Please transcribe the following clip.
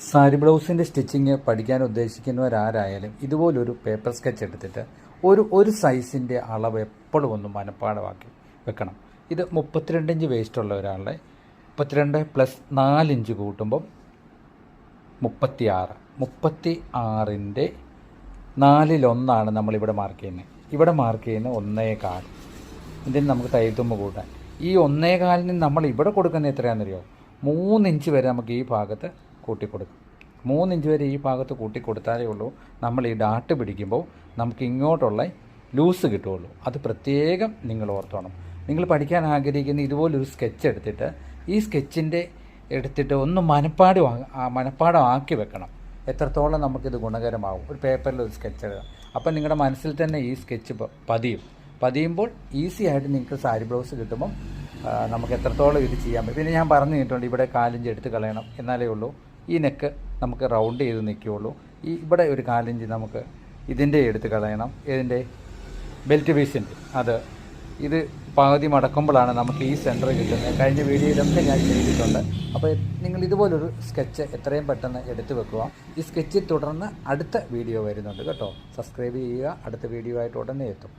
സാരി ബ്ലൗസിൻ്റെ സ്റ്റിച്ചിങ് പഠിക്കാൻ ഉദ്ദേശിക്കുന്നവരാരായാലും ഇതുപോലൊരു പേപ്പർ സ്കെച്ച് എടുത്തിട്ട് ഒരു സൈസിൻ്റെ അളവ് എപ്പോഴും ഒന്ന് മനഃപ്പാടമാക്കി വെക്കണം. ഇത് 32 ഇഞ്ച് വേസ്റ്റുള്ള ഒരാളുടെ 32 പ്ലസ് 4 ഇഞ്ച് കൂട്ടുമ്പം 36. 36ൻ്റെ 4/1 നമ്മളിവിടെ മാർക്ക് ചെയ്യുന്നത്. ഇവിടെ മാർക്ക് ചെയ്യുന്ന 1.25. ഇതിന് നമുക്ക് തയ്യൽത്തുമ്പ് കൂട്ടാൻ ഈ 1.25 നമ്മൾ ഇവിടെ കൊടുക്കുന്ന എത്രയാണെന്നറിയോ? 3 ഇഞ്ച് വരെ നമുക്ക് ഈ ഭാഗത്ത് കൂട്ടിക്കൊടുക്കും. 3 ഇഞ്ച് വരെ ഈ ഭാഗത്ത് കൂട്ടിക്കൊടുത്താലേ ഉള്ളൂ നമ്മൾ ഈ ഡാട്ട് പിടിക്കുമ്പോൾ നമുക്ക് ഇങ്ങോട്ടുള്ള ലൂസ് കിട്ടുകയുള്ളൂ. അത് പ്രത്യേകം നിങ്ങൾ ഓർത്തോണം. നിങ്ങൾ പഠിക്കാൻ ആഗ്രഹിക്കുന്ന ഇതുപോലൊരു സ്കെച്ച് എടുത്തിട്ട് ഈ സ്കെച്ചിൻ്റെ എടുത്തിട്ട് ഒന്ന് മനഃപ്പാടമാക്കി വെക്കണം. എത്രത്തോളം നമുക്കിത് ഗുണകരമാകും. ഒരു പേപ്പറിൽ ഒരു സ്കെച്ച് എഴുതാം. അപ്പം നിങ്ങളുടെ മനസ്സിൽ തന്നെ ഈ സ്കെച്ച് പതിയുമ്പോൾ ഈസി ആയിട്ട് നിങ്ങൾക്ക് സാരി ബ്ലൗസ് കിട്ടുമ്പം നമുക്ക് എത്രത്തോളം ഇത് ചെയ്യാൻ പറ്റും. പിന്നെ ഞാൻ പറഞ്ഞു കഴിഞ്ഞിട്ടുണ്ട്, ഇവിടെ 4 ഇഞ്ച് എടുത്ത് കളയണം, എന്നാലേ ഉള്ളൂ ഈ നെക്ക് നമുക്ക് റൗണ്ട് ചെയ്ത് നിൽക്കുകയുള്ളൂ. ഇവിടെ ഒരു 4 ഇഞ്ച് നമുക്ക് ഇതിൻ്റെ എടുത്ത് കളയണം. ഇതിൻ്റെ ബെൽറ്റ് പീസിൻ്റെ ഇത് പകുതി മടക്കുമ്പോഴാണ് നമുക്ക് ഈ സെൻറ്റർ കിട്ടുന്നത്. കഴിഞ്ഞ വീഡിയോയിലൊക്കെ ഞാൻ ചെയ്തിട്ടുണ്ട്. അപ്പോൾ നിങ്ങൾ ഇതുപോലൊരു സ്കെച്ച് എത്രയും പെട്ടെന്ന് എടുത്ത് വെക്കുക. ഈ സ്കെച്ചിൽ തുടർന്ന് അടുത്ത വീഡിയോ വരുന്നുണ്ട് കേട്ടോ. സബ്സ്ക്രൈബ് ചെയ്യുക. അടുത്ത വീഡിയോ ആയിട്ട് ഉടനെ എത്തും.